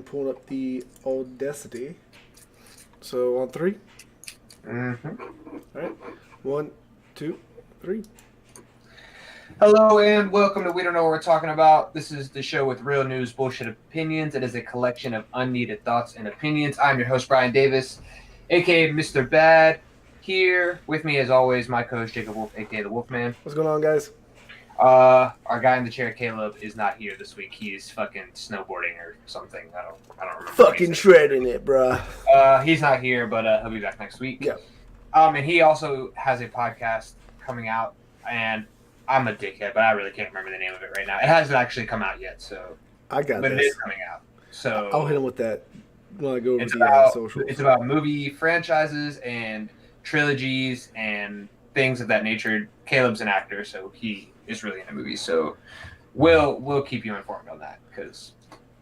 pulling up the Audacity. So on 3. Mm-hmm. All right. 1, 2, 3. Hello and welcome to We Don't Know What We're Talking About. This is the show with real news, bullshit opinions. It is a collection of unneeded thoughts and opinions. I'm your host, Brian Davis, a.k.a. Mr. Bad. Here with me, as always, my co-host, Jacob Wolf, a.k.a. the Wolfman. What's going on, guys? Our guy in the chair, Caleb, is not here this week. He's fucking snowboarding or something. I don't remember. Fucking shredding it, bruh. He's not here, but he'll be back next week. Yeah. And he also has a podcast coming out, and I'm a dickhead, but I really can't remember the name of it right now. It hasn't actually come out yet, so I got but this. It is coming out. So I'll hit him with that when I go over the socials. It's about movie franchises and trilogies and things of that nature. Caleb's an actor, so he is really into movies. So we'll keep you informed on that because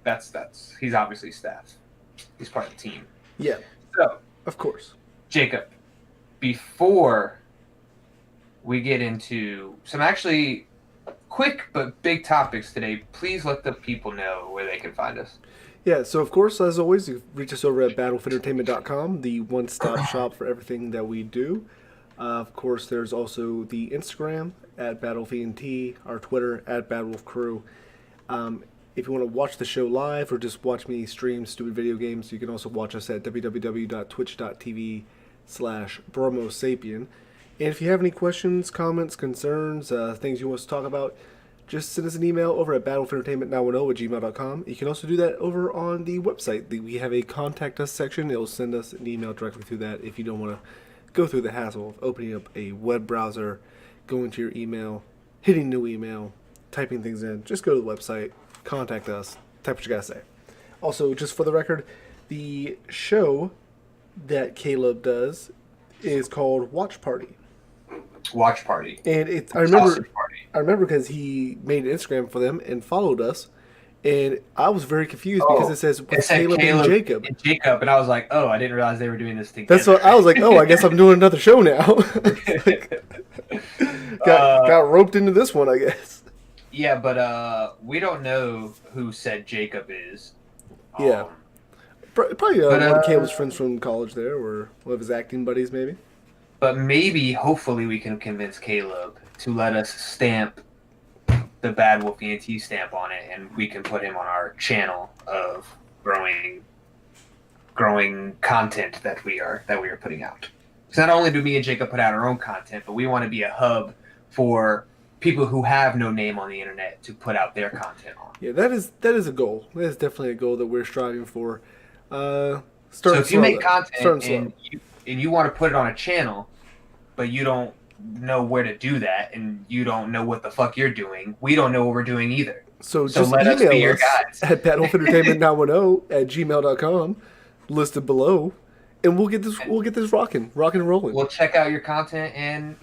that's he's obviously staff. He's part of the team. Yeah. So of course, Jacob, before we get into some actually quick but big topics today, please let the people know where they can find us. Yeah, so of course, as always, you reach us over at battlefieldentertainment.com, the one-stop shop for everything that we do. Of course, there's also the Instagram at BattleFiendT, our Twitter at BattleWolfCrew. If you want to watch the show live or just watch me stream stupid video games, you can also watch us at www.twitch.tv/BromoSapien. And if you have any questions, comments, concerns, things you want us to talk about, just send us an email over at battlefieldentertainment910@gmail.com. You can also do that over on the website. We have a contact us section. It'll send us an email directly through that if you don't want to go through the hassle of opening up a web browser, going to your email, hitting new email, typing things in. Just go to the website, contact us, type what you gotta say. Also, just for the record, the show that Caleb does is called Watch Party. Watch Party. And I remember because he made an Instagram for them and followed us, and I was very confused because it says Caleb and Jacob. And I was like, oh, I didn't realize they were doing this together. That's what I was like. Oh, I guess I'm doing another show now. got roped into this one, I guess. Yeah, but we don't know who said Jacob is. Yeah, probably one of Caleb's friends from college there, or one of his acting buddies, maybe. But maybe, hopefully, we can convince Caleb to let us stamp the Bad Wolf ENT stamp on it, and we can put him on our channel of growing content that we are putting out. So not only do me and Jacob put out our own content, but we want to be a hub for people who have no name on the internet to put out their content on. Yeah, that is a goal. That is definitely a goal that we're striving for. So if you make content and you want to put it on a channel, but you don't know where to do that, and you don't know what the fuck you're doing, we don't know what we're doing either. So just let us be your guys at battlefieldentertainment910@gmail.com, listed below, and we'll get this rocking and rolling. We'll check out your content, and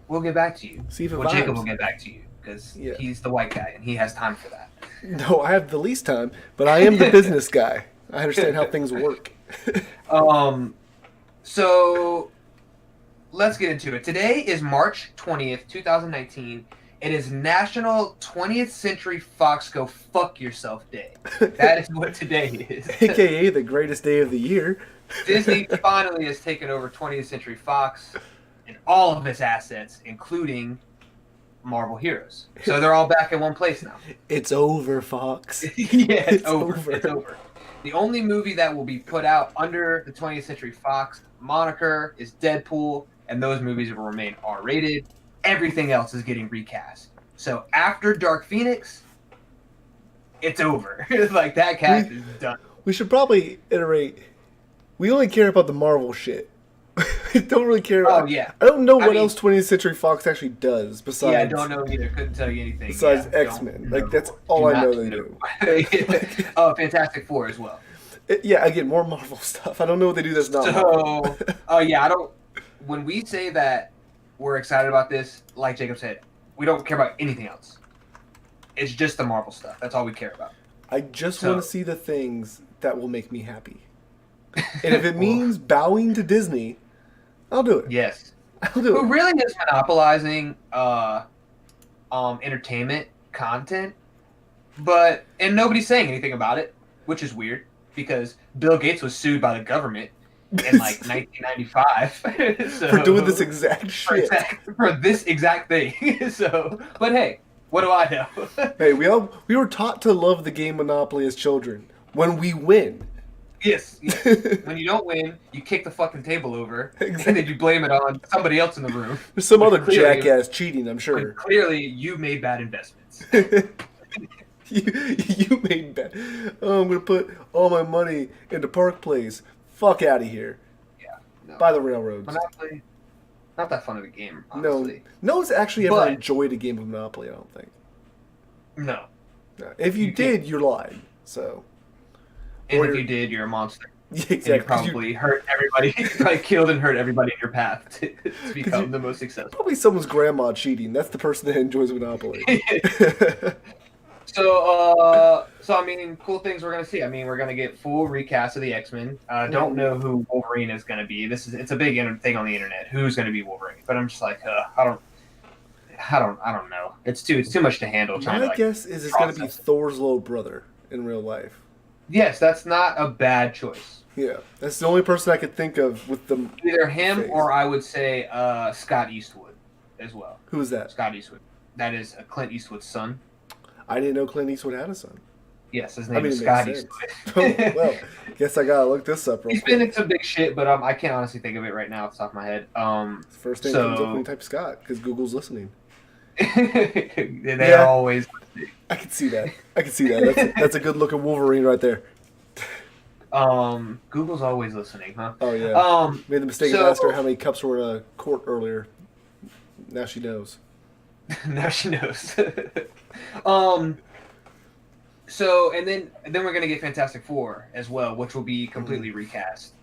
we'll get back to you. See if Jacob will get back to you because he's the white guy and he has time for that. No, I have the least time, but I am the business guy. I understand how things work. So let's get into it. Today is March 20th, 2019. It is National 20th Century Fox Go Fuck Yourself Day. That is what today is. AKA the greatest day of the year. Disney finally has taken over 20th Century Fox and all of its assets, including Marvel Heroes. So they're all back in one place now. It's over, Fox. Yeah, it's over. It's over. The only movie that will be put out under the 20th Century Fox moniker is Deadpool, and those movies will remain R-rated. Everything else is getting recast. So after Dark Phoenix, it's over. Like, that cast is done. We should probably iterate. We only care about the Marvel shit. We don't really care. Oh, yeah. I don't know what else 20th Century Fox actually does besides. Yeah, I don't know either. Couldn't tell you anything. Besides XMen. Like, that's all I know they do. Oh, Fantastic Four as well. Yeah, again, more Marvel stuff. I don't know what they do that's not Marvel. I don't. When we say that we're excited about this, like Jacob said, we don't care about anything else. It's just the Marvel stuff. That's all we care about. I just want to see the things that will make me happy. And if it means bowing to Disney, I'll do it. Yes. I'll do it. Who really is monopolizing entertainment content, and nobody's saying anything about it, which is weird. because Bill Gates was sued by the government in like 1995 so, for doing this exact shit. For this exact thing. So, but hey, what do I know? Hey, we were taught to love the game Monopoly as children. When we win. Yes. When you don't win, you kick the fucking table over, Exactly. and then you blame it on somebody else in the room. There's some other Clearly- jackass cheating, I'm sure. Clearly, you made bad investments. you made bad. Oh, I'm gonna put all my money into Park Place. Fuck out of here. Yeah. No. By the railroads. Monopoly, not that fun of a game, honestly. No one's actually ever But- enjoyed a game of Monopoly, I don't think. No. No. If you did, you're lying. So. And Or if you're- you did, you're a monster. Yeah, And you exactly. 'cause probably hurt everybody. You probably killed and hurt everybody in your path to become the most successful. Probably someone's grandma cheating. That's the person that enjoys Monopoly. So I mean, cool things we're gonna see. I mean, we're gonna get full recast of the X-Men. Don't know who Wolverine is gonna be. It's a big thing on the internet. Who's gonna be Wolverine? But I'm just like, I don't know. It's too much to handle. My guess is it's going to be Thor's little brother in real life. Yes, that's not a bad choice. Yeah, that's the only person I could think of with the. Either him face. or I would say Scott Eastwood as well. Who is that? Scott Eastwood. That is Clint Eastwood's son. I didn't know Clint Eastwood had a son. Yes, his name it is makes Scott sense. Eastwood. Oh, well, guess I gotta look this up real He's quick. been in some big shit, but I can't honestly think of it right now off the top of my head. First thing that comes up when so you type Scott, because Google's listening. they are always listening. I can see that. That's a good looking Wolverine right there. Google's always listening, huh? Oh yeah. Made the mistake of so- asking her how many cups were in a quart earlier. Now she knows. Now she knows. So and then we're gonna get Fantastic Four as well, which will be completely recast.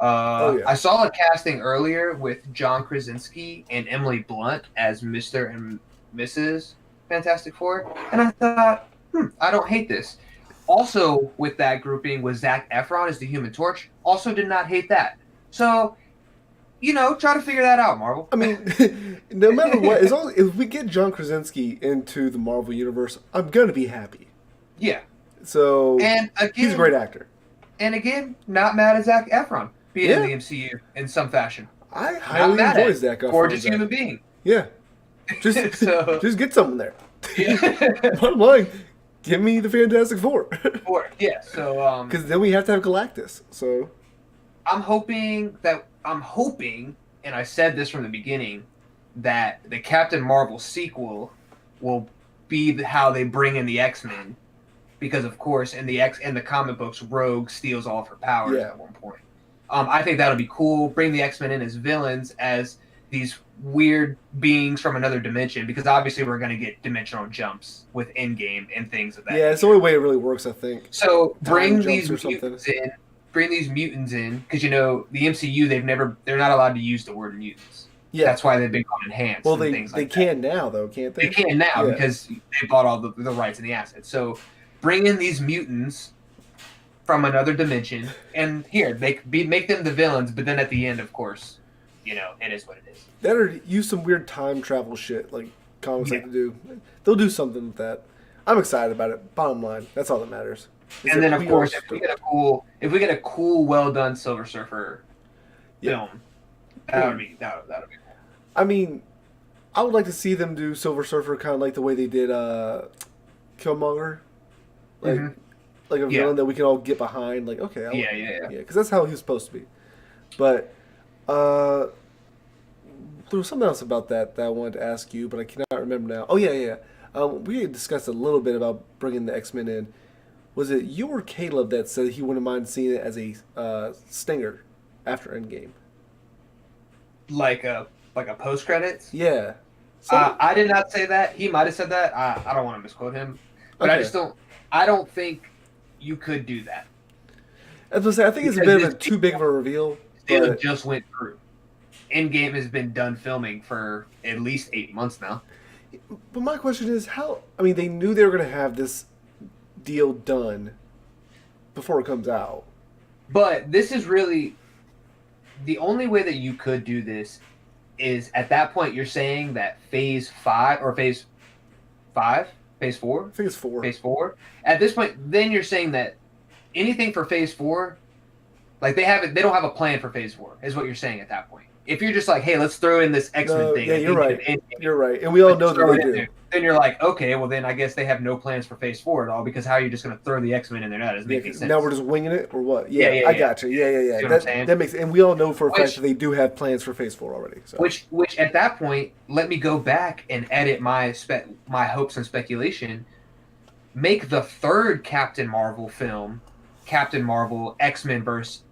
Yeah. I saw a casting earlier with John Krasinski and Emily Blunt as Mr. and Mrs. Fantastic Four, and I thought, I don't hate this. Also, with that grouping was Zac Efron as the Human Torch. Also, did not hate that. So, try to figure that out, Marvel. I mean, no matter what, as long as if we get John Krasinski into the Marvel universe, I'm gonna be happy. Yeah, So and again, he's a great actor. And again, not mad at Zac Efron being in the MCU in some fashion. I Not highly mad enjoy at Zac Efron. gorgeous human being. Yeah, just So- just get someone there. Yeah. Bottom line, give me the Fantastic Four. So Because then we have to have Galactus. So I'm hoping, and I said this from the beginning, that the Captain Marvel sequel will be how they bring in the X-Men, because of course in the comic books, Rogue steals all of her powers Yeah. at one point. I think that'll be cool. Bring the X-Men in as villains, as these weird beings from another dimension, because obviously we're going to get dimensional jumps with Endgame and things of that. yeah, it's the only way it really works, I think. So bring Time these jumps or mutants in. Bring these mutants in, because the MCU, they're not allowed to use the word mutants. Yeah. That's why they've been called enhanced. Well, and they things like can now though, can't that. they? They can now Yeah. because they bought all the rights and the assets. So bring in these mutants from another dimension, and make them the villains. But then at the end, of course, it is what it is. That or use some weird time travel shit like comics like to do. They'll do something with that. I'm excited about it. Bottom line, that's all that matters. Is And that then, of we course, are if we get a cool, well done Silver Surfer film, that would be cool. I mean, I would like to see them do Silver Surfer kind of like the way they did Killmonger, like like a villain that we can all get behind. Like, okay, Yeah. because that's how he was supposed to be. But there was something else about that I wanted to ask you, but I cannot remember now. Oh yeah. We had discussed a little bit about bringing the X-Men in. Was it you or Caleb that said he wouldn't mind seeing it as a stinger after Endgame? Like a post credits. Yeah. I did not say that. He might have said that. I don't want to misquote him, but I Okay. just don't. I don't think you could do that. As I say, I think it's a Because bit of too big of a reveal. It But just went through. Endgame has been done filming for at least 8 months now. my question is how? I mean, they knew they were going to have this deal done before it comes out. But this is really the only way that you could do this is at that point you're saying that phase 5 or phase 4 I think it's 4. phase 4 at this point, then you're saying that anything for Phase 4, like they don't have a plan for Phase 4, is what you're saying at that point. If you're just like, hey, let's throw in this X-Men thing. Yeah, you're right. You're right. And we all know that they do. There, then you're like, okay, well then I guess they have no plans for Phase 4 at all, because how are you just going to throw the X-Men in there? That doesn't make any sense. Now we're just winging it, or what? Yeah, I got you. Yeah. That makes, and we all know for a fact that they do have plans for Phase 4 already. So. Which at that point, let me go back and edit my hopes and speculation. Make the third Captain Marvel film, Captain Marvel X-Men versus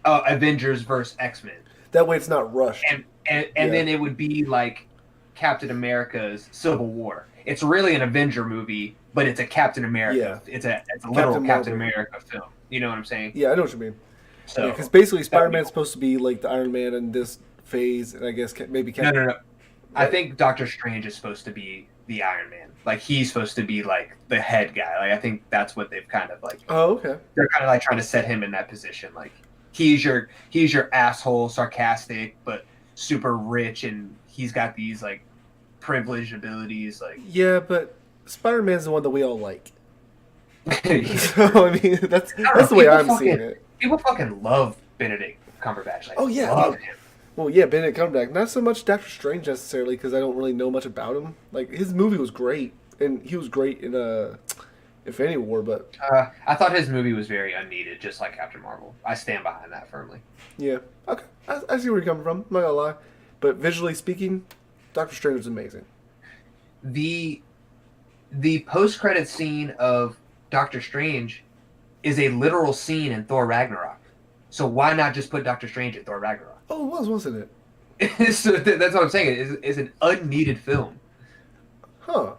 Avengers versus X-Men. That way it's not rushed. And then it would be like Captain America's Civil War. It's really an Avenger movie, but it's a Captain America. Yeah. It's a literal Captain America film. You know what I'm saying? Yeah, I know what you mean. So, because basically Spider-Man's supposed to be like the Iron Man in this phase, and I guess maybe Captain... No. I think Doctor Strange is supposed to be the Iron Man. Like, he's supposed to be like the head guy. Like, I think that's what they've kind of like... Oh, okay. They're kind of like trying to set him in that position. Like, he's your asshole, sarcastic, but super rich, and he's got these like privileged abilities. Like, yeah, but Spider-Man's the one that we all like. So I mean, that's the way I'm seeing it. People fucking love Benedict Cumberbatch. Like, oh yeah, love him. Well, yeah, Benedict Cumberbatch. Not so much Doctor Strange necessarily, because I don't really know much about him. Like, his movie was great, and he was great in Infinity War, but... I thought his movie was very unneeded, just like Captain Marvel. I stand behind that firmly. Yeah. Okay. I see where you're coming from. I'm not gonna lie. But visually speaking, Doctor Strange was amazing. The post-credit scene of Doctor Strange is a literal scene in Thor Ragnarok. So why not just put Doctor Strange in Thor Ragnarok? Oh, it was, wasn't it? So that's what I'm saying. It's an unneeded film. Huh.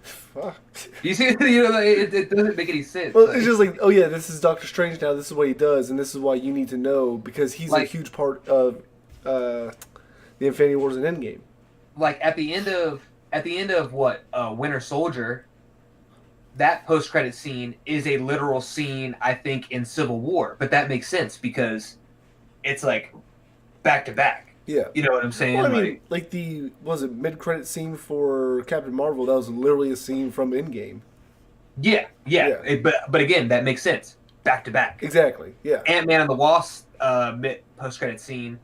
Fuck. You see, it doesn't make any sense. Well, it's just like, oh yeah, this is Doctor Strange now. This is what he does, and this is why you need to know, because he's like, a huge part of the Infinity Wars and Endgame. Like at the end of what Winter Soldier, that post-credit scene is a literal scene, I think, in Civil War, but that makes sense because it's like back to back. Yeah. You know what I'm saying? Well, I mean, like the mid-credit scene for Captain Marvel, that was literally a scene from Endgame. Yeah. But again, that makes sense. Back to back. Exactly, yeah. Ant-Man and the Wasp post-credit scene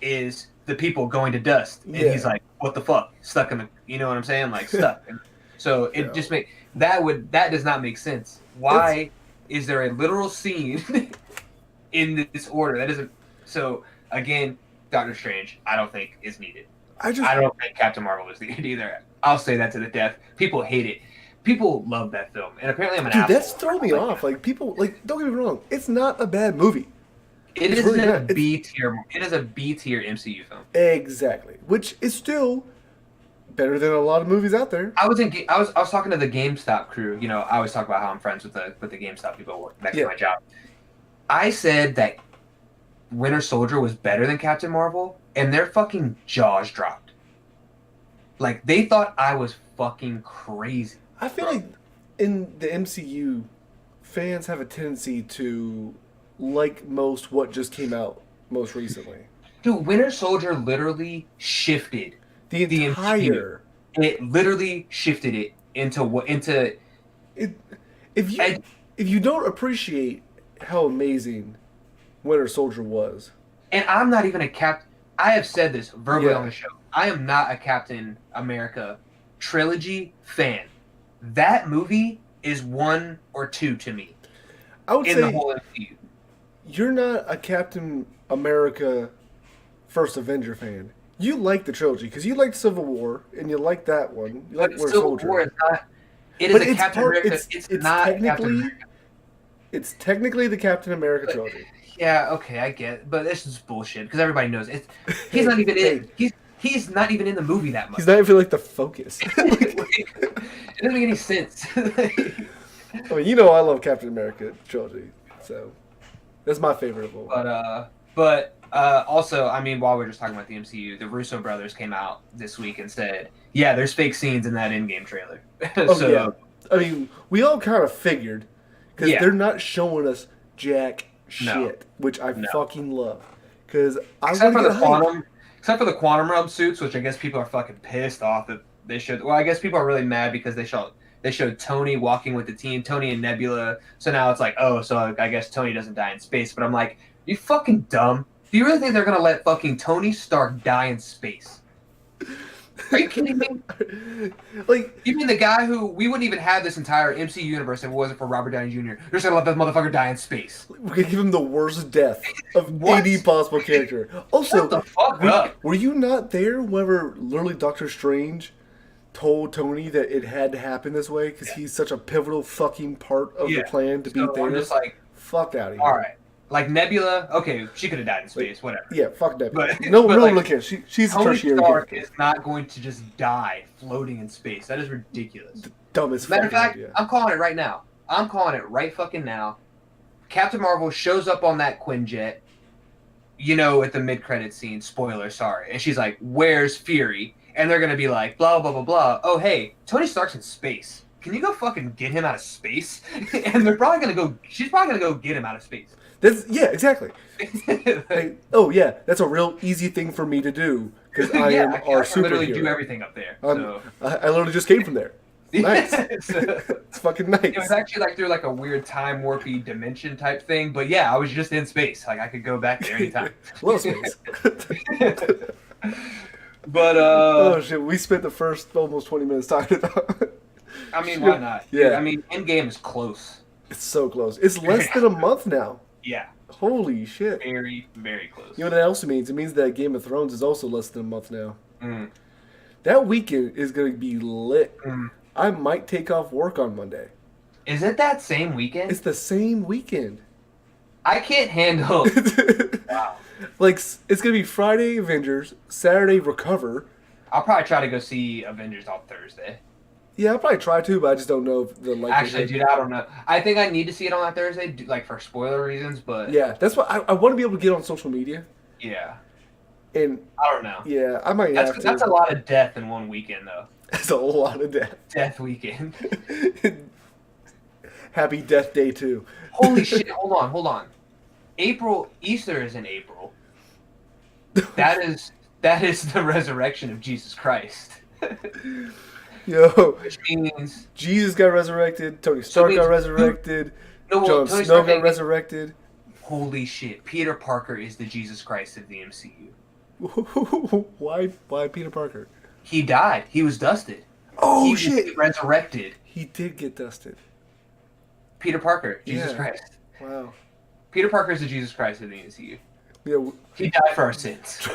is the people going to dust. And he's like, what the fuck? Stuck in the... You know what I'm saying? Like, stuck. So it just makes... That does not make sense. Why is there a literal scene in this order? That doesn't... So, again... Doctor Strange, I don't think is needed. I don't think Captain Marvel is needed either. I'll say that to the death. People hate it. People love that film, and apparently I'm an asshole. That's throwing me off. Like people, like don't get me wrong, it's not a bad movie. It is really a B tier. It is a B tier MCU film. Exactly, which is still better than a lot of movies out there. I was talking to the GameStop crew. You know, I always talk about how I'm friends with the GameStop people work next to my job. I said that Winter Soldier was better than Captain Marvel, and their fucking jaws dropped. Like, they thought I was fucking crazy. I feel like in the MCU, fans have a tendency to like most what just came out most recently. Dude, Winter Soldier literally shifted the entire... It literally shifted it into... If you don't appreciate how amazing... Winter Soldier was. And I'm not even a I have said this verbally on the show. I am not a Captain America trilogy fan. That movie is 1 or 2 to me. I would say the whole MCU. You're not a Captain America First Avenger fan. You like the trilogy because you liked Civil War and you like that one. You like Winter Civil Soldier. War is not. It is a Captain America. It's not Captain America. It's technically the Captain America trilogy. Yeah, okay, I get it. But this is bullshit because everybody knows it. He's not even in. He's not even in the movie that much. He's not even like the focus. It doesn't make any sense. I mean, you know, I love Captain America trilogy, so that's my favorite of all. But also, I mean, while we're just talking about the MCU, the Russo brothers came out this week and said, "Yeah, there's fake scenes in that Endgame trailer." Yeah. I mean, we all kind of figured because they're not showing us jack shit, which I fucking love. Because except for the quantum realm suits, which I guess people are fucking pissed off that they should. Well, I guess people are really mad because they they showed Tony walking with the team, Tony and Nebula. So now it's like, oh, so I guess Tony doesn't die in space. But I'm like, you fucking dumb. Do you really think they're gonna let fucking Tony Stark die in space? Are you kidding me? Like, you mean the guy who we wouldn't even have this entire MCU universe if it wasn't for Robert Downey Jr. They're just gonna let that motherfucker die in space. We're gonna give him the worst death of any possible character. Also, Shut the fuck up. Were you not there whenever literally Doctor Strange told Tony that it had to happen this way because he's such a pivotal fucking part of the plan to beat Thanos? I'm just like, fuck out of here. All right. Like Nebula, okay, she could have died in space, whatever. Yeah, fuck Nebula. But, no but one like, cares. She's a Tony tertiary Stark character. is not going to just die floating in space. That is ridiculous. The dumbest Matter of fucking fact, idea. I'm calling it right now. I'm calling it right fucking now. Captain Marvel shows up on that Quinjet, you know, at the mid-credit scene. Spoiler, sorry. And she's like, "Where's Fury?" And they're gonna be like, "Blah blah blah blah." Oh hey, Tony Stark's in space. Can you go fucking get him out of space? And they're probably gonna go. She's probably gonna go get him out of space. Yeah, exactly. Like, oh yeah, that's a real easy thing for me to do because I am our I can literally superhero. do everything up there. So. I literally just came from there. Nice. It's fucking nice. It was actually like through like a weird time warpy dimension type thing, but yeah, I was just in space. Like I could go back there anytime. Little space. But oh shit, we spent the first almost 20 minutes talking about it. I mean, why not? Yeah. I mean, Endgame is close. It's so close. It's less than a month now. Yeah. Holy shit. Very, very close. You know what that also means? It means that Game of Thrones is also less than a month now. Mm. That weekend is going to be lit. Mm. I might take off work on Monday. Is it that same weekend? It's the same weekend. I can't handle. Wow. Like, it's going to be Friday Avengers, Saturday Recover. I'll probably try to go see Avengers on Thursday. Yeah, I'll probably try to, but I just don't know if the likelihood. Actually, dude, I don't know. I think I need to see it on that Thursday, like for spoiler reasons, but... Yeah, that's what I want to be able to get on social media. Yeah. And I don't know. yeah, I might have to. That's a lot of death in one weekend, though. That's a lot of death. Death weekend. Happy Death Day, too. Holy shit, hold on. Easter is in April. That is the resurrection of Jesus Christ. Yo, Which means... Jesus got resurrected, Tony Stark got resurrected, Jon Snow got resurrected. Holy shit, Peter Parker is the Jesus Christ of the MCU. Why Peter Parker? He died. He was dusted. Oh, he shit. was resurrected. He did get dusted. Peter Parker, Jesus Christ. Wow. Peter Parker is the Jesus Christ of the MCU. Yeah. He died for our sins.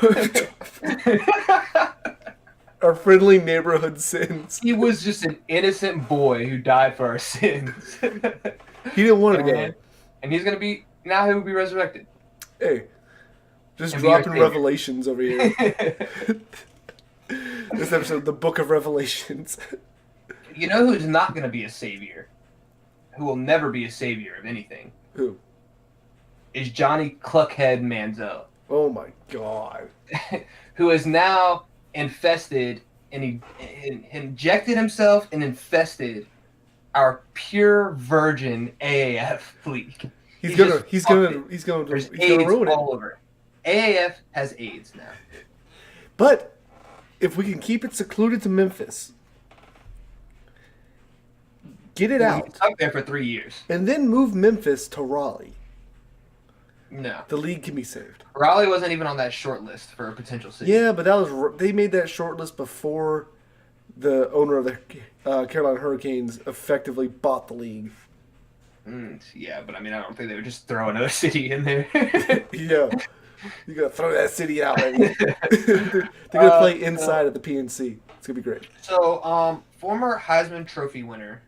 Our friendly neighborhood sins. He was just an innocent boy who died for our sins. He didn't want it again. And he's going to be... Now he will be resurrected. Hey. Just And dropping revelations over here. This episode, the Book of Revelations. You know who's not going to be a savior? Who will never be a savior of anything? Who? Is Johnny Cluckhead Manziel. Oh my god. Who is now infested and he injected himself and infested our pure virgin AAF league. He's gonna ruin it. All over. AAF has AIDS now. But if we can keep it secluded to Memphis, get it out. He's stuck there for 3 years. And then move Memphis to Raleigh. No. The league can be saved. Raleigh wasn't even on that short list for a potential city. Yeah, but they made that short list before the owner of the Carolina Hurricanes effectively bought the league. Yeah, but I mean, I don't think they would just throw another city in there. Yeah. You gotta throw that city out, baby. They're gonna play inside at the PNC. It's gonna be great. So, former Heisman Trophy winner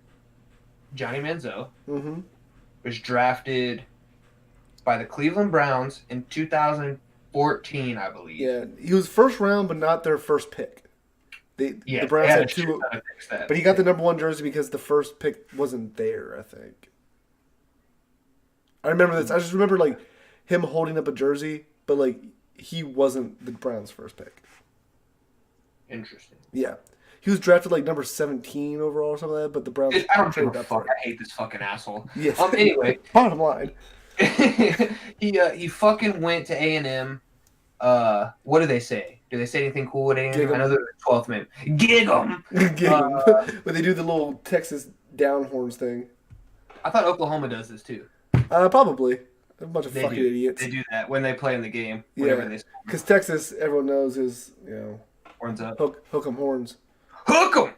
Johnny Manziel was drafted by the Cleveland Browns in 2014, I believe. Yeah, he was first round, but not their first pick. The Browns had two, but he got the number 1 jersey because the first pick wasn't there, I think. I remember this. I just remember like him holding up a jersey, but like he wasn't the Browns' first pick. Interesting. Yeah. He was drafted like number 17 overall or something like that, but the Browns... Dude, I don't give a fuck. I hate this fucking asshole. Yes. Anyway. Bottom line. He fucking went to A&M. What do they say? Do they say anything cool at A&M? Gig 'em. I know they're the 12th man. Gig 'em! Gig 'em. When they do the little Texas down horns thing. I thought Oklahoma does this too. Probably. A bunch of They fucking do. idiots. They do that when they play in the game. Yeah. Because Texas, everyone knows, is, horns up. Hook 'em horns. Hook 'em!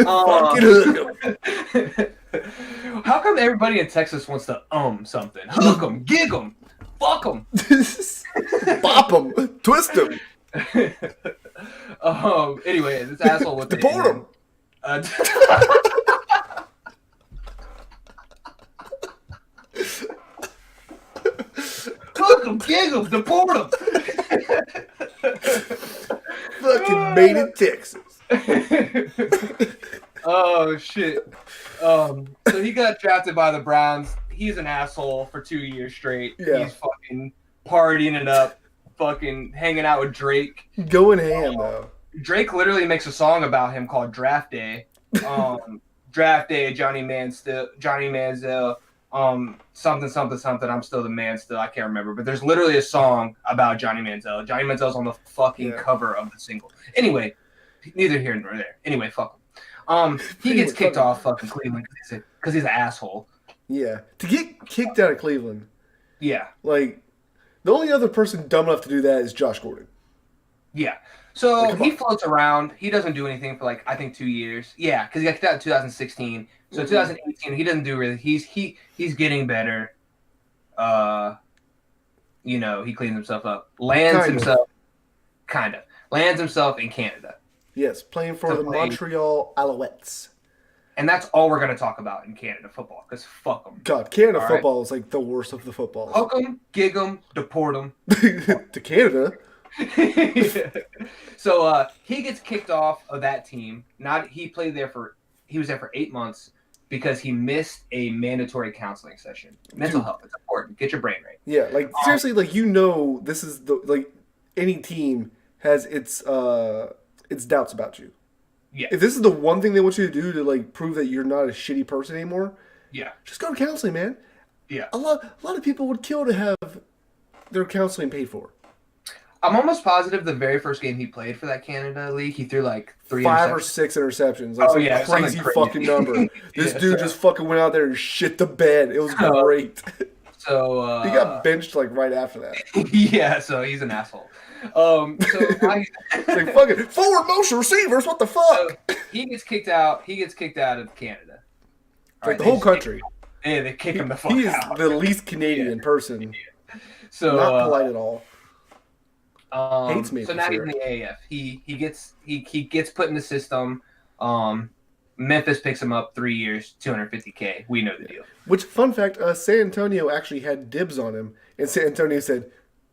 Fucking hook 'em. How come everybody in Texas wants to something? Hook 'em, gig 'em, fuck 'em, bop 'em, twist 'em. Anyway, this asshole with Deport 'em. Hook 'em, gig 'em, deport 'em. Fucking made in Texas. Oh shit. So he got drafted by the Browns. He's an asshole for 2 years straight. Yeah. He's fucking partying it up, fucking hanging out with Drake. Going ham though. Drake literally makes a song about him called Draft Day. Draft Day, Johnny Manziel, something. I'm still the man still. I can't remember, but there's literally a song about Johnny Manziel. Johnny Manziel's on the fucking cover of the single. Anyway, neither here nor there. Anyway, fuck him. He gets kicked off fucking Cleveland because he's an asshole. Yeah, to get kicked out of Cleveland. Yeah. Like, the only other person dumb enough to do that is Josh Gordon. Yeah. So he floats around. He doesn't do anything for I think 2 years. Yeah, because he got kicked out in 2016. So 2018, he doesn't do really. He's getting better. He cleans himself up. Lands himself in Canada. Yes, playing for the Montreal Alouettes. And that's all we're gonna talk about in Canada football, because fuck them. God, Canada football is like the worst of the footballs. Hook them, gig them, deport them. To Canada. So he gets kicked off of that team. He was there for 8 months because he missed a mandatory counseling session. Mental health is important. Get your brain right. Yeah, seriously, this is any team has its doubts about you. Yeah. If this is the one thing they want you to do to prove that you're not a shitty person anymore, just go to counseling, man. Yeah. A lot of people would kill to have their counseling paid for. I'm almost positive the very first game he played for that Canada league, he threw 3 5 or 6 interceptions. Crazy fucking number. This dude just fucking went out there and shit the bed. It was great. So he got benched right after that. Yeah, so he's an asshole. It's fucking forward motion receivers. What the fuck? So he gets kicked out. He gets kicked out of Canada. The whole country. They kick him the fuck out. He is the least Canadian person. So not polite at all. Hates me. So now he's in the AAF. He gets put in the system. Memphis picks him up 3 years, $250K. We know the deal. Which, fun fact, San Antonio actually had dibs on him, and San Antonio said,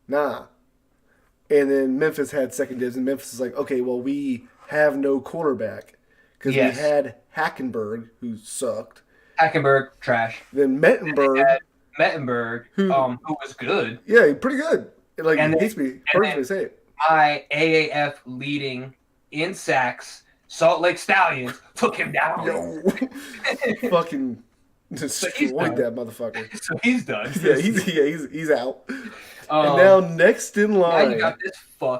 nah. And then Memphis had second dibs, and Memphis is like, okay, well, we have no quarterback. Because we had Hackenberg, who sucked. Hackenberg, trash. Then Mettenberg, who was good. Yeah, pretty good. Hates me. Perfectly say it. My AAF leading in sacks, Salt Lake Stallions, took him down. Yo. Fucking destroyed that motherfucker. So he's done. Yeah, he's out. And now next in line. Now you got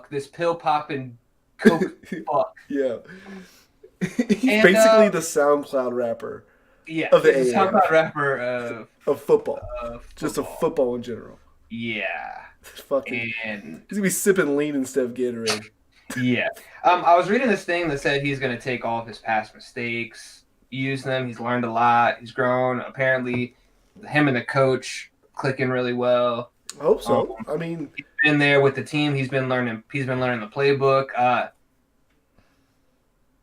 this pill popping coke fuck. Yeah. He's basically the SoundCloud rapper. Yeah. Of the AAF. SoundCloud rapper of football. Just of football in general. Yeah. Fucking. He's gonna be sipping lean instead of Gatorade. Yeah. I was reading this thing that said he's gonna take all of his past mistakes, use them. He's learned a lot. He's grown. Apparently, him and the coach clicking really well. I hope so. I mean, he's been there with the team. He's been learning the playbook.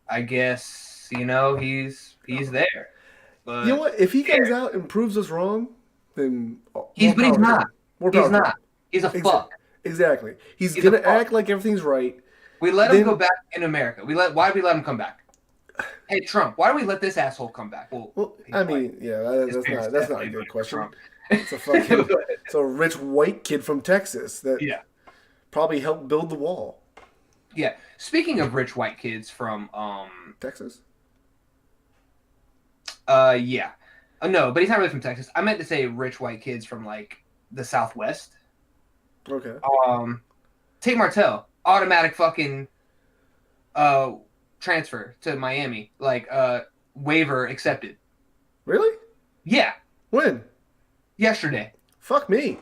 I guess he's there. But you know what? If he comes out and proves us wrong, then he's not. He's not. He's a fuck. Exactly. He's gonna act like everything's right. We let him go back in America. Why did we let him come back? Hey Trump, why do we let this asshole come back? Well, I mean, that's not a good question. It's a rich white kid from Texas that probably helped build the wall. Yeah. Speaking of rich white kids from Texas. Yeah. No, but he's not really from Texas. I meant to say rich white kids from the Southwest. Okay. Tate Martel, automatic fucking transfer to Miami, like waiver accepted. Really? Yeah. When? Yesterday. Fuck me.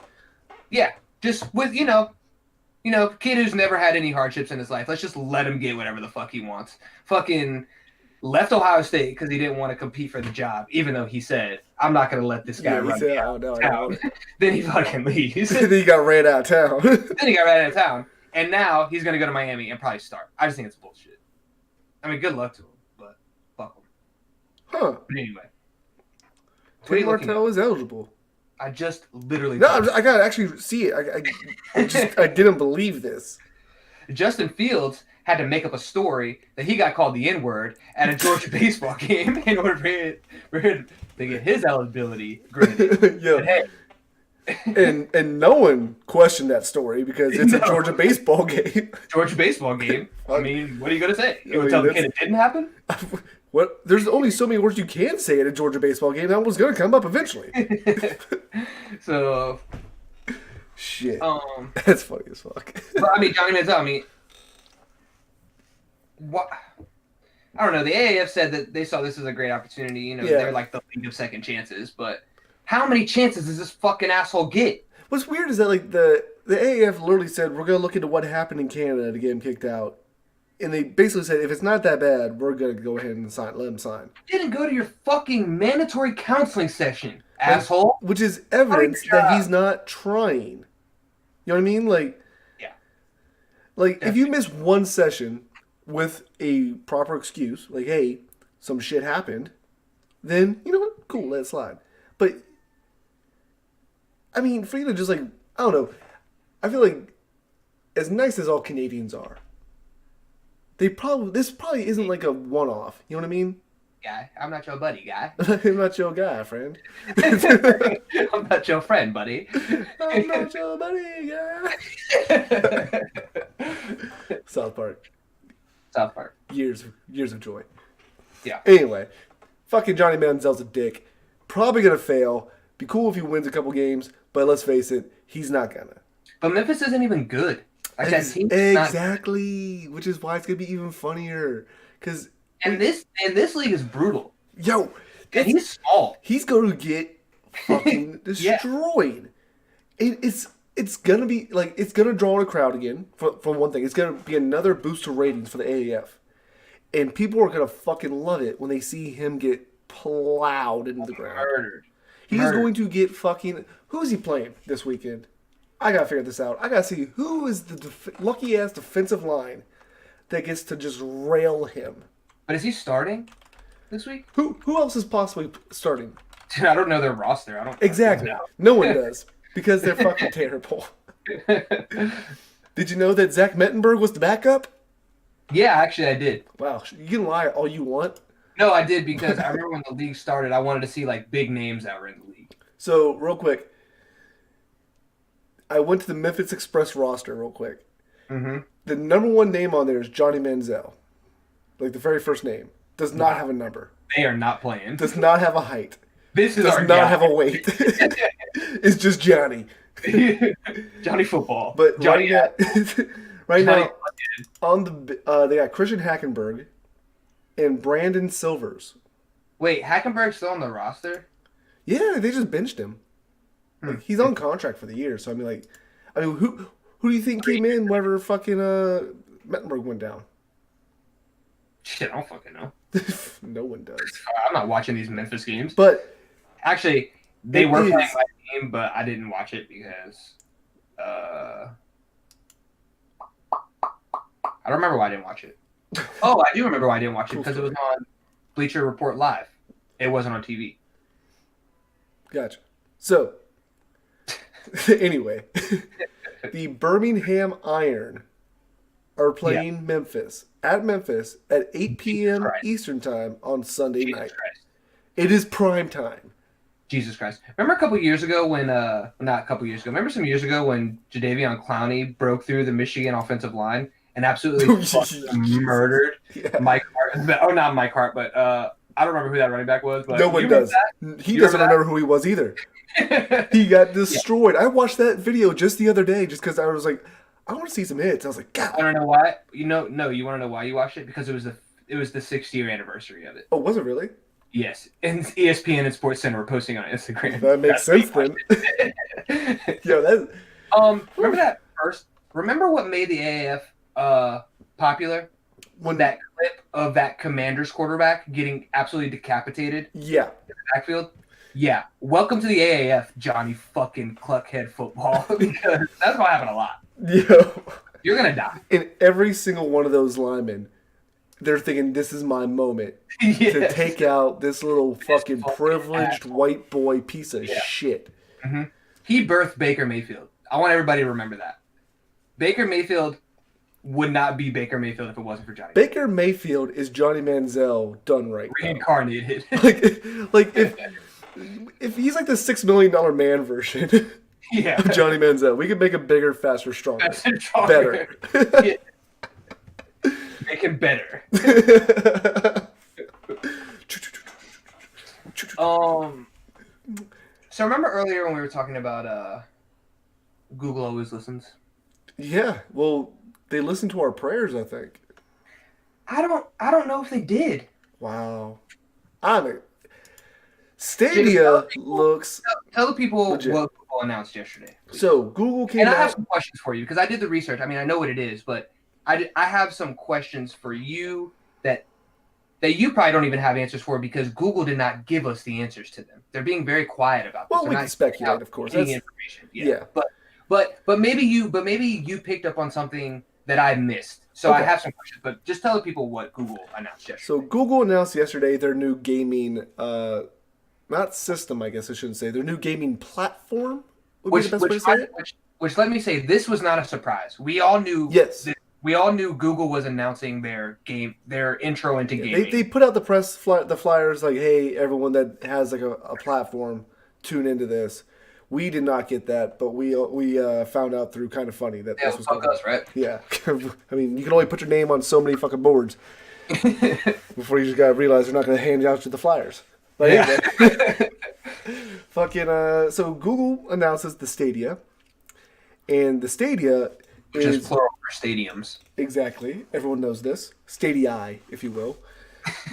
Yeah, just with kid who's never had any hardships in his life. Let's just let him get whatever the fuck he wants. Fucking left Ohio State because he didn't want to compete for the job, even though he said, "I'm not going to let this guy run me out of town." Then he fucking leaves. Then he got ran out of town. Then he got ran out of town, and now he's going to go to Miami and probably start. I just think it's bullshit. I mean, good luck to him, but fuck him. Huh? But anyway, Tate Martel is eligible. I just literally. No, I gotta actually see it. I didn't believe this. Justin Fields had to make up a story that he got called the N-word at a Georgia baseball game in order for him to get his eligibility granted. Yeah. And no one questioned that story because it's a Georgia baseball game. Georgia baseball game. I mean, what are you gonna say? You would tell the kid it didn't happen? What? There's only so many words you can say at a Georgia baseball game. That was gonna come up eventually. So. Shit. That's funny as fuck. But, I mean, Johnny Manziel. I mean, what? I don't know. The AAF said that they saw this as a great opportunity. You know, they're like the league of second chances. But how many chances does this fucking asshole get? What's weird is that like the AAF literally said we're gonna look into what happened in Canada to get him kicked out, and they basically said if it's not that bad, we're gonna go ahead and let him sign. You didn't go to your fucking mandatory counseling session, asshole. Which is evidence that he's not trying. You know what I mean? Like, yeah. Like if you miss one session with a proper excuse, like hey, some shit happened, then you know what? Cool, let it slide. But I mean, for you to just like, I don't know, I feel like as nice as all Canadians are, this probably isn't like a one-off. You know what I mean? Guy, I'm not your buddy, guy. I'm not your guy, friend. I'm not your friend, buddy. I'm not your buddy, guy. South Park. Years of joy. Yeah. Anyway, fucking Johnny Manziel's a dick. Probably gonna fail. Be cool if he wins a couple games, but let's face it, he's not gonna. But Memphis isn't even good. Like exactly, which is why it's gonna be even funnier. Cause this league is brutal. Yo, and he's small. He's gonna get fucking destroyed. It's gonna be like it's gonna draw a crowd again. For one thing, it's gonna be another boost to ratings for the AAF, and people are gonna fucking love it when they see him get plowed into the ground. He's going to get fucking. Who is he playing this weekend? I gotta figure this out. I gotta see who is the lucky ass defensive line that gets to just rail him. But is he starting this week? Who else is possibly starting? Dude, I don't know their roster. I don't exactly. No one does because they're fucking terrible. Did you know that Zach Mettenberg was the backup? Yeah, actually, I did. Wow, you can lie all you want. No, I did because I remember when the league started, I wanted to see like big names that were in the league. So, real quick, I went to the Memphis Express roster real quick. Mm-hmm. The number one name on there is Johnny Manziel. Like the very first name. Does not have a number. They are not playing. Does not have a height. This is does our not guy. Have a weight. It's just Johnny. Johnny football. But Johnny right now on the they got Christian Hackenberg and Brandon Silvers. Wait, Hackenberg's still on the roster? Yeah, they just benched him. Like, he's on contract for the year, so I mean, who do you think came in whenever fucking Mettenberg went down? Shit, I don't fucking know. No one does. I'm not watching these Memphis games. But actually, they were playing my game, but I didn't watch it because I don't remember why I didn't watch it. Oh, I do remember why I didn't watch it because it was on Bleacher Report Live. It wasn't on TV. Gotcha. So, anyway, the Birmingham Iron are playing Memphis at 8 p.m. Eastern Time on Sunday night. It is prime time. Jesus Christ. Remember a couple years ago when, not a couple years ago, remember some years ago when Jadeveon Clowney broke through the Michigan offensive line and absolutely murdered Mike Hart? Oh, not Mike Hart, but I don't remember who that running back was. But no one does. He doesn't remember who he was either. He got destroyed. I watched that video just the other day just because I was like, I want to see some hits. I was like, God. I don't know why. No, you want to know why you watched it? Because it was the 6th-year anniversary of it. Oh, was it really? Yes, and ESPN and Sports Center were posting on Instagram. That makes sense then. Yo, that. Remember that first? Remember what made the AAF popular? When that clip of that Commanders quarterback getting absolutely decapitated. Yeah. In the backfield. Yeah. Welcome to the AAF, Johnny fucking Cluckhead football, because that's what happened a lot. Yo. You're gonna die. And every single one of those linemen, they're thinking, this is my moment to take out this little fucking privileged white boy piece of shit. Mm-hmm. He birthed Baker Mayfield. I want everybody to remember that. Baker Mayfield would not be Baker Mayfield if it wasn't for Johnny. Baker Mayfield is Johnny Manziel done right. Reincarnated. like if he's like the $6 million man version of Johnny Manziel, we could make him bigger, faster, stronger. Better. Make him better. So remember earlier when we were talking about Google always listens? Yeah. Well, they listened to our prayers, I think. I don't know if they did. Wow. I mean, Stadia looks. Tell the people legit. what Google announced yesterday. Please. So Google came out. And I have some questions for you because I did the research. I mean, I know what it is, but I have some questions for you that you probably don't even have answers for because Google did not give us the answers to them. They're being very quiet about this. Well, we can speculate, of course. That's information. Yeah. But maybe you picked up on something that I missed. So I have some questions, but just tell the people what Google announced yesterday. So Google announced yesterday their new gaming, not system, I guess I shouldn't say, their new gaming platform. Which let me say, this was not a surprise. We all knew. Yes. We all knew Google was announcing their intro into gaming. They put out the flyers like, hey, everyone that has like a platform, tune into this. We did not get that, but we found out through Kind of Funny that this was fuck us, right? Yeah. I mean, you can only put your name on so many fucking boards before you just gotta realize they're not gonna hand out you the flyers. But anyway, so Google announces the Stadia, and the Stadia which is plural for stadiums. Exactly. Everyone knows this. Stadia, if you will.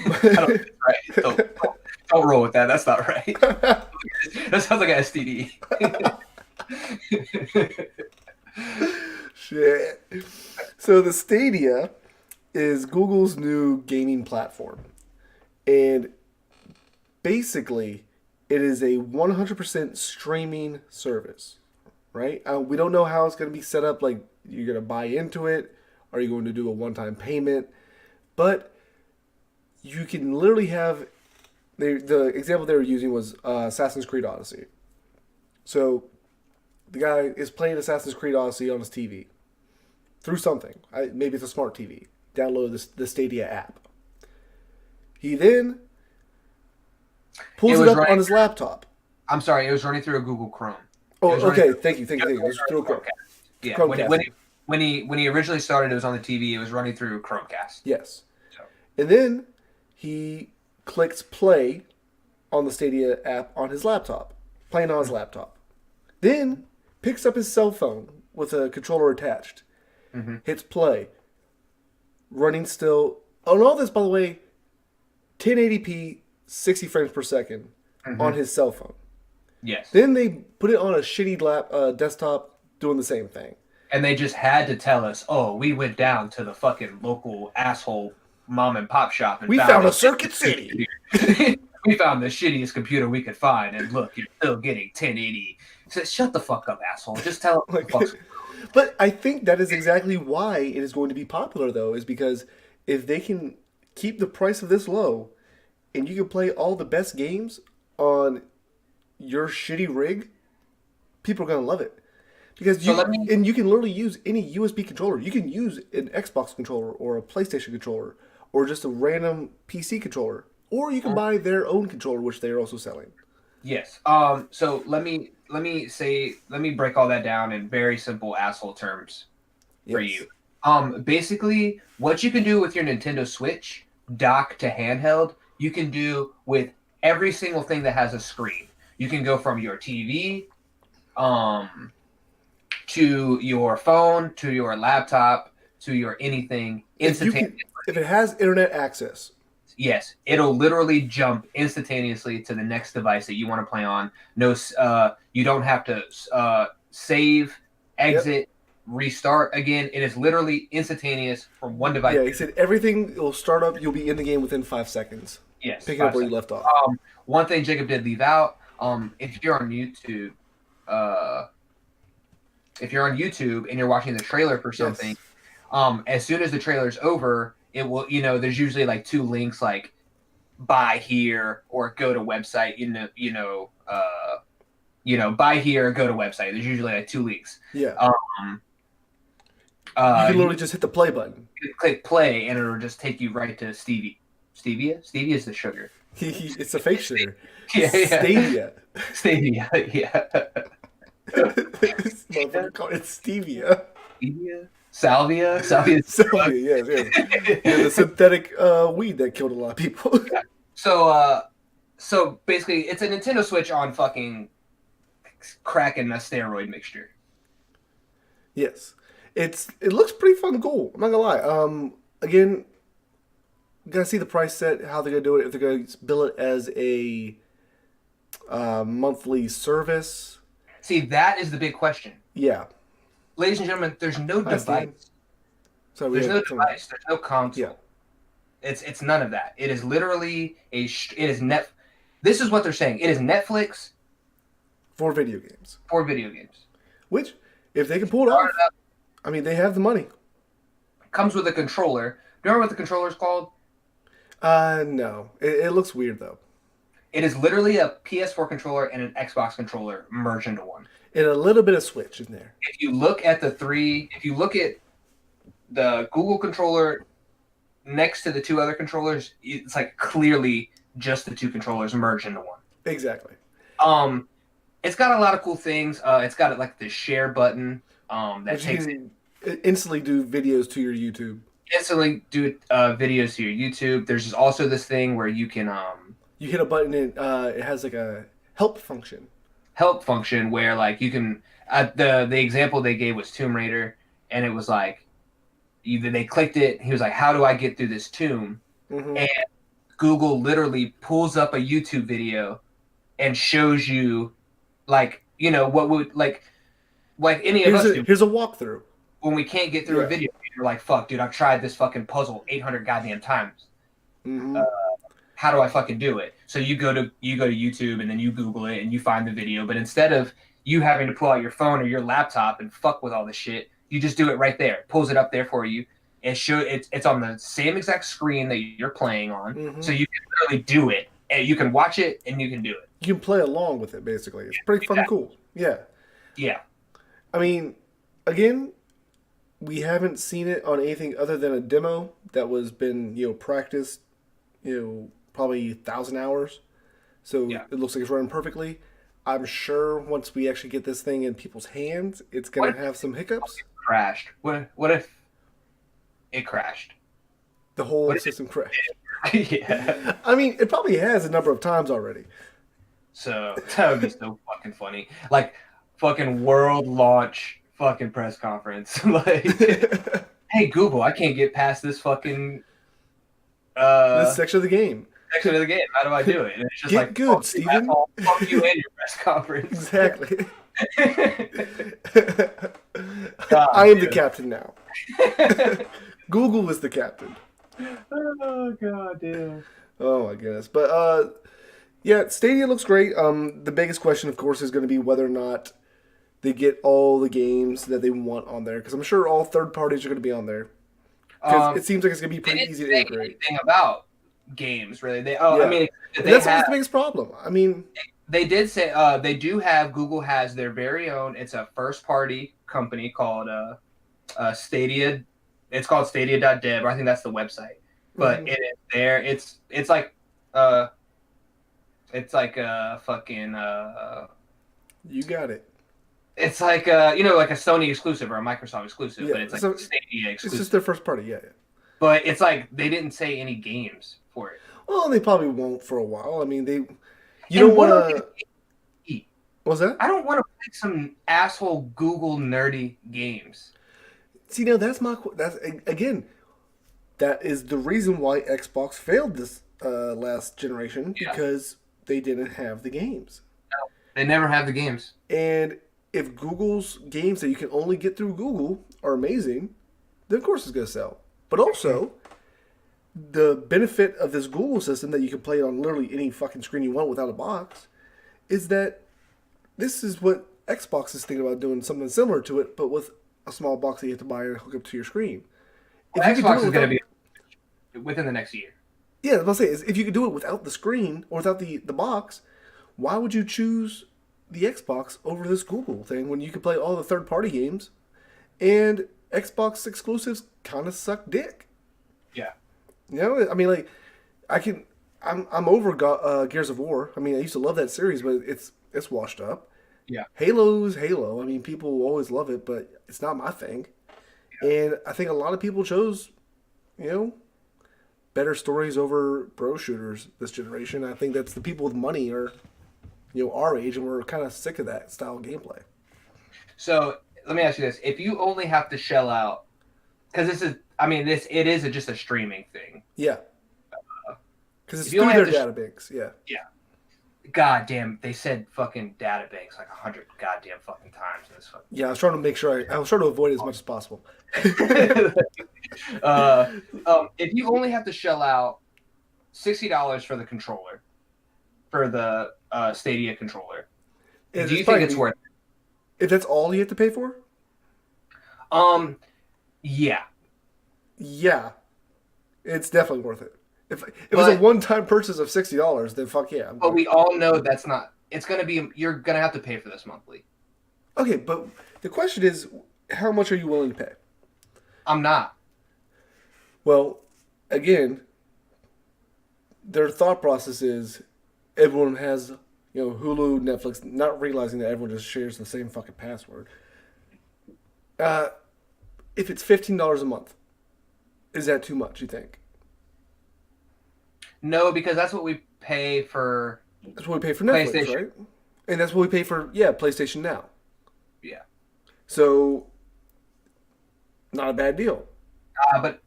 Right. Don't roll with that. That's not right. That sounds like an STD. Shit. So the Stadia is Google's new gaming platform. And basically, it is a 100% streaming service, right? We don't know how it's going to be set up. Like, you're going to buy into it. Are you going to do a one-time payment? But you can literally have... The example they were using was Assassin's Creed Odyssey. So the guy is playing Assassin's Creed Odyssey on his TV through something. Maybe it's a smart TV. Download the Stadia app. He then pulls it up on his laptop. I'm sorry, it was running through a Google Chrome. Oh, okay. Thank you. It was through Chrome. Yeah, when he originally started, it was on the TV. It was running through Chromecast. Yes. So. And then he clicks play on the Stadia app on his laptop, playing on his laptop. Then picks up his cell phone with a controller attached, hits play, running still. Oh, and all this, by the way, 1080p, 60 frames per second on his cell phone. Yes. Then they put it on a shitty desktop doing the same thing. And they just had to tell us, oh, we went down to the fucking local asshole mom and pop shop and we found a Circuit City. We found the shittiest computer we could find, and look, you're still getting 1080. So shut the fuck up, asshole. Just tell them. But I think that is exactly why it is going to be popular, though, is because if they can keep the price of this low, and you can play all the best games on your shitty rig, people are gonna love it. Because you can literally use any USB controller. You can use an Xbox controller or a PlayStation controller or just a random PC controller, or you can buy their own controller, which they are also selling. Yes. So let me break all that down in very simple asshole terms for you. Basically, what you can do with your Nintendo Switch dock to handheld, you can do with every single thing that has a screen. You can go from your TV, to your phone, to your laptop, to your anything instantaneously. If it has internet access. Yes, it'll literally jump instantaneously to the next device that you want to play on. No, you don't have to save, exit, restart again. It is literally instantaneous from one device. Yeah, he said everything will start up. You'll be in the game within 5 seconds. Yes, picking up where you left off. One thing Jacob did leave out. If you're on YouTube, and you're watching the trailer for something, as soon as the trailer's over, it will, there's usually like 2 links, like buy here or go to website, buy here or go to website. There's usually like 2 links. Yeah. You can literally just hit the play button. Click play and it'll just take you right to Stevia. Stevia is the sugar. It's a fake sugar. Yeah. Stadia. Yeah. This motherfucker called it stevia. Stevia? Salvia, yes. Yeah, the synthetic weed that killed a lot of people. Yeah. So basically, it's a Nintendo Switch on fucking cracking a steroid mixture. Yes, it looks pretty fucking cool. I'm not gonna lie. Again, gotta see the price set, how they're gonna do it. If they're gonna bill it as a monthly service. See, that is the big question. Yeah. Ladies and gentlemen, there's no device. So there's no device. There's no console. Yeah. It's none of that. It is literally This is what they're saying. It is Netflix for video games. Which, if they can pull it off, I mean, they have the money. Comes with a controller. Do you remember what the controller's called? No. It looks weird though. It is literally a PS4 controller and an Xbox controller merged into one. And a little bit of Switch in there. If you look at the Google controller next to the 2 other controllers, it's like clearly just the 2 controllers merged into one. Exactly. It's got a lot of cool things. It's got like the share button that takes it instantly do videos to your YouTube. Instantly do videos to your YouTube. There's also this thing where you can you hit a button and it has like a help function. Where like you can the example they gave was Tomb Raider, and it was like either they clicked it, he was like, how do I get through this tomb? Mm-hmm. And Google literally pulls up a YouTube video and shows you like, what would like any of us do. Here's a walkthrough. When we can't get through a video, you're like, fuck, dude, I've tried this fucking puzzle 800 goddamn times. Mm-hmm. How do I fucking do it? So you go to YouTube and then you Google it and you find the video. But instead of you having to pull out your phone or your laptop and fuck with all this shit, you just do it right there. It pulls it up there for you. And it's on the same exact screen that you're playing on. Mm-hmm. So you can literally do it. And you can watch it and you can do it. You can play along with it, basically. It's pretty fucking cool. Yeah. Yeah. I mean, again, we haven't seen it on anything other than a demo that was been, practiced, probably 1,000 hours. So it looks like it's running perfectly. I'm sure once we actually get this thing in people's hands, it's going to have some hiccups. It crashed. What if it crashed? The whole system crashed. Yeah. I mean, it probably has a number of times already. So that would be so fucking funny. Like fucking world launch fucking press conference. Like, hey Google, I can't get past this fucking this section of the game. How do I do it? And it's just get like, good, Steven. Fuck you and your press conference. Exactly. God, I am the captain now. Google is the captain. Oh god damn. Oh my goodness. But yeah, Stadia looks great. The biggest question, of course, is going to be whether or not they get all the games that they want on there, because I'm sure all third parties are going to be on there. Because it seems like it's going to be pretty easy to integrate. Anything about games, really? I mean, that's the biggest problem. I mean, they did say Google has their very own. It's a first party company called Stadia. It's called Stadia.dev. I think that's the website. But it is there. It's like fucking. You got it. It's like like a Sony exclusive or a Microsoft exclusive, but it's like Stadia exclusive. It's just their first party, yeah. But it's like they didn't say any games for it. Well, they probably won't for a while. I mean, you don't want to. What was that? I don't want to like some asshole Google nerdy games. See, now that's again, that is the reason why Xbox failed this last generation, Yeah. because they didn't have the games. No, they never have the games. And if Google's games that you can only get through Google are amazing, then of course it's going to sell. But also, the benefit of this Google system that you can play on literally any fucking screen you want without a box is that this is what Xbox is thinking about doing, something similar to it, but with a small box that you have to buy and hook up to your screen. Well, Xbox is going to be within the next year. Yeah, what I'm saying is, if you could do it without the screen or without the box, why would you choose the Xbox over this Google thing when you can play all the third-party games and Xbox exclusives kind of suck dick? Yeah. You know, I mean, like, I'm over Gears of War. I mean, I used to love that series, but it's washed up. Yeah. Halo's Halo. I mean, people always love it, but it's not my thing. Yeah. And I think a lot of people chose, better stories over pro shooters this generation. I think that's the people with money are, our age, and we're kind of sick of that style of gameplay. So let me ask you this: if you only have to shell out, because it is just a streaming thing. Yeah. Because it's through their databanks. Yeah. Yeah. God damn, they said fucking databanks like 100 goddamn fucking times in this fucking. Yeah, I was trying to make sure I was trying to avoid it as much as possible. If you only have to shell out $60 for the controller, for the Stadia controller, do you think it's worth it? If that's all you have to pay for? Yeah. Yeah. It's definitely worth it. If it was a one-time purchase of $60, then fuck yeah. But we all know that's not. It's going to be. You're going to have to pay for this monthly. Okay, but the question is, how much are you willing to pay? I'm not. Well, again, their thought process is everyone has, Hulu, Netflix, not realizing that everyone just shares the same fucking password. If it's $15 a month, is that too much, you think? No, because that's what we pay for. That's what we pay for Netflix, right? And that's what we pay for, PlayStation Now. Yeah. So, not a bad deal. But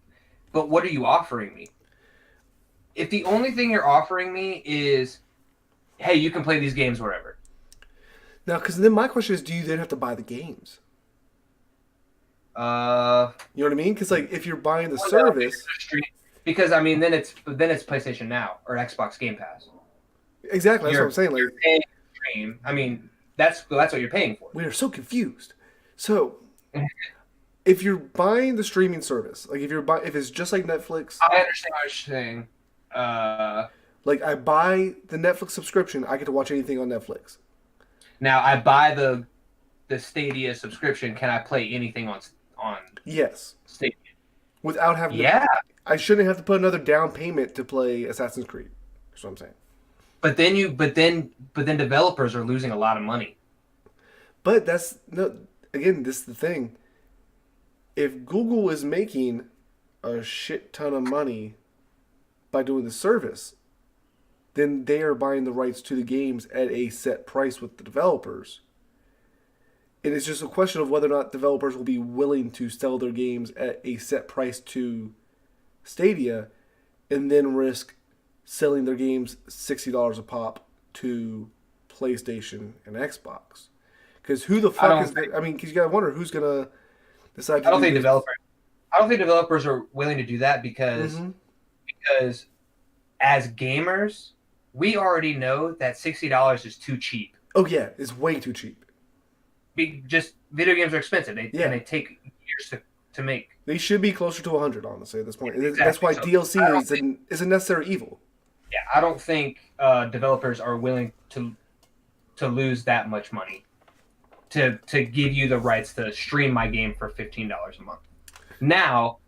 what are you offering me? If the only thing you're offering me is, hey, you can play these games wherever. Now, because then my question is, do you then have to buy the games? You know what I mean? Because if you're buying the service. Because then it's PlayStation Now or Xbox Game Pass. Exactly, that's what I'm saying. You're paying stream. That's what you're paying for. We are so confused. So, if you're buying the streaming service, if it's just like Netflix, I understand what you're saying. I buy the Netflix subscription, I get to watch anything on Netflix. Now I buy the Stadia subscription. Can I play anything on? Yes. Stadia. Without having. Yeah. I shouldn't have to put another down payment to play Assassin's Creed. That's what I'm saying. But then developers are losing a lot of money. But this is the thing. If Google is making a shit ton of money by doing the service, then they are buying the rights to the games at a set price with the developers. And it's just a question of whether or not developers will be willing to sell their games at a set price to Stadia and then risk selling their games $60 a pop to PlayStation and Xbox. Because who the fuck is... because you gotta wonder who's gonna decide to I don't think developers are willing to do that because as gamers, we already know that $60 is too cheap. Oh yeah, it's way too cheap. Just video games are expensive. And they take years to make. They should be closer to 100, honestly, at this point. Exactly. That's why DLC is a necessary evil. Yeah, I don't think developers are willing to lose that much money to give you the rights to stream my game for $15 a month. Now,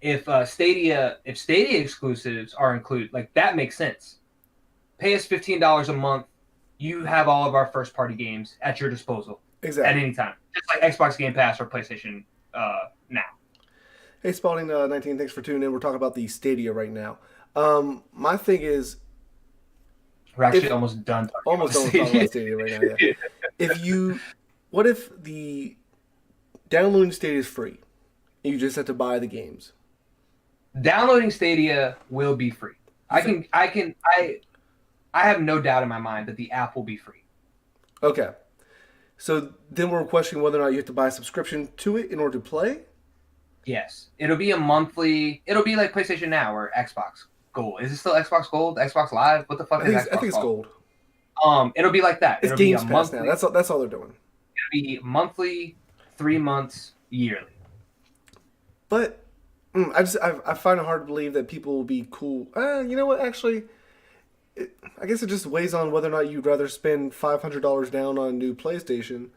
if Stadia exclusives are included, that makes sense. Pay us $15 a month. You have all of our first party games at your disposal. Exactly. At any time. Just like Xbox Game Pass or PlayStation Now. Hey, Spalding 19, thanks for tuning in. We're talking about the Stadia right now. My thing is... We're actually almost done talking about Stadia right now, yeah. What if the downloading Stadia is free? And you just have to buy the games. Downloading Stadia will be free. I have no doubt in my mind that the app will be free. Okay. So then we're questioning whether or not you have to buy a subscription to it in order to play. Yes, it'll be a monthly. It'll be like PlayStation Now or Xbox Gold. Is it still Xbox Gold? Xbox Live? What the fuck is Xbox? I think it's Gold. It'll be like that. It's It'll Games be a Pass monthly, now. That's all they're doing. It'll be monthly, 3 months, yearly. But I find it hard to believe that people will be cool. You know what? Actually, I guess it just weighs on whether or not you'd rather spend $500 down on a new PlayStation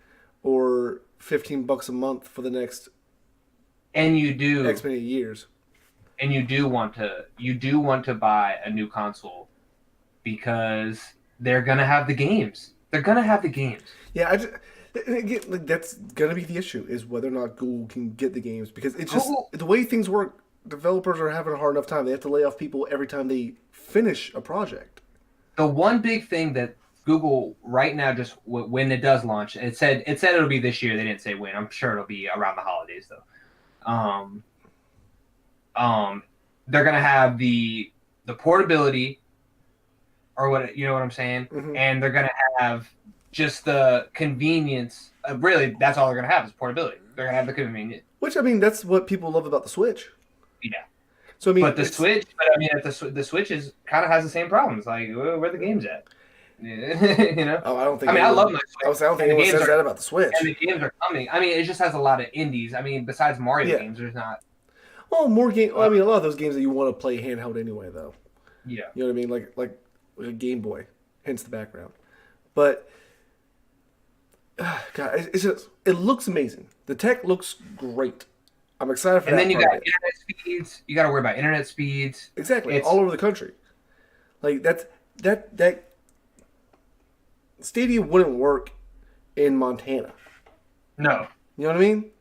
or $15 a month for the next And you do X many years. And you do want to buy a new console because they're gonna have the games. They're gonna have the games. Yeah, again, like, that's gonna be the issue is whether or not Google can get the games because it's just the way things work. Developers are having a hard enough time. They have to lay off people every time they finish a project. The one big thing that Google right now, just when it does launch, it said it'll be this year. They didn't say when. I'm sure it'll be around the holidays though. They're gonna have the portability, or what, you know what I'm saying, and they're gonna have just the convenience. Really, that's all they're gonna have is portability. They're gonna have the convenience. Which, I mean, that's what people love about the Switch. Yeah. So I mean, but the Switch Switch is kind of has the same problems. Like, where the games at? You know. Oh, I don't think. I mean, I love my Switch. I don't think anyone says that about the Switch. And the games are coming. I mean, it just has a lot of indies. I mean, besides Mario games, there's not. Well, more game. I mean, a lot of those games that you want to play handheld anyway, though. Yeah. You know what I mean? Like a Game Boy, hence the background. But God, it looks amazing. The tech looks great. I'm excited for that. And then you got internet speeds. You got to worry about internet speeds. Exactly, all over the country. Like that Stadia wouldn't work in Montana. No. You know what I mean?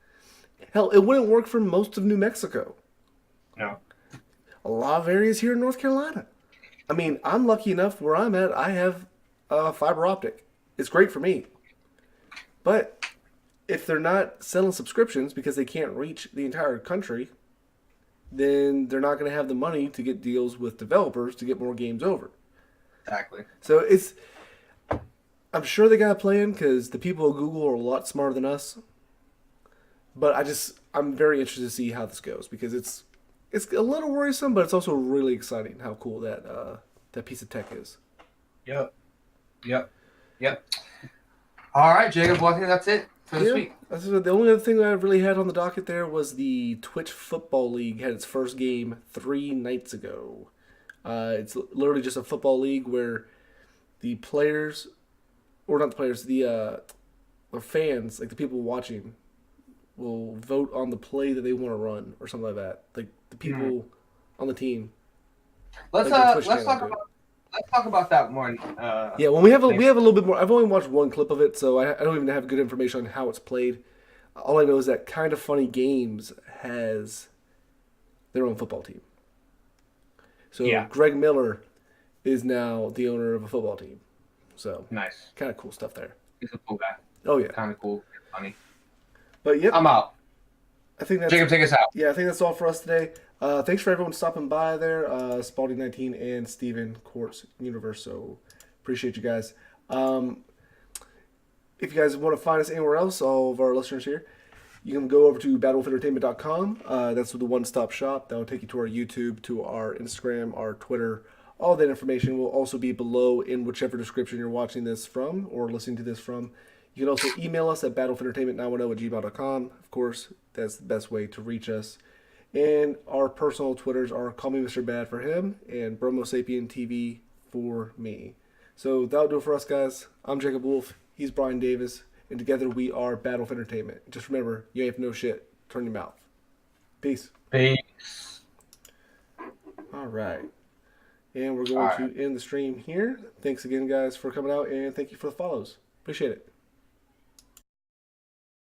Hell, it wouldn't work for most of New Mexico. No. A lot of areas here in North Carolina. I mean, I'm lucky enough where I'm at. I have fiber optic. It's great for me. But if they're not selling subscriptions because they can't reach the entire country, then they're not going to have the money to get deals with developers to get more games over. Exactly. So I'm sure they got a plan because the people at Google are a lot smarter than us. But I'm very interested to see how this goes because it's a little worrisome, but it's also really exciting how cool that piece of tech is. Yep. All right, Jacob. Well, I think that's it for this week. The only other thing I really had on the docket there was the Twitch Football League had its first game 3 nights ago. It's literally just a football league where the players, or not the players, the fans, like the people watching, will vote on the play that they want to run or something like that. Like the people on the team. Let's talk about that more. Yeah, well, we have a little bit more. I've only watched one clip of it, so I don't even have good information on how it's played. All I know is that Kind of Funny Games has their own football team. So Greg Miller is now the owner of a football team. So nice, kind of cool stuff there. He's a cool guy. Oh yeah, kind of cool, funny. But yep, I'm out. I think that's Jacob, take us out. Yeah, I think that's all for us today. Thanks for everyone stopping by there, Spalding19 and Steven Quartz Universe. So appreciate you guys. If you guys want to find us anywhere else, all of our listeners here, you can go over to battlefieldentertainment.com. That's the one-stop shop. That will take you to our YouTube, to our Instagram, our Twitter. All that information will also be below in whichever description you're watching this from or listening to this from. You can also email us at battlefieldentertainment910@gmail.com. Of course, that's the best way to reach us. And our personal Twitters are Call Me Mr. Bad for him and Bromo Sapien TV for me. So that'll do it for us, guys. I'm Jacob Wolf. He's Brian Davis. And together we are Battlefield Entertainment. Just remember, you ain't no shit. Turn your mouth. Peace. Peace. All right. And we're going to end the stream here. Thanks again, guys, for coming out. And thank you for the follows. Appreciate it.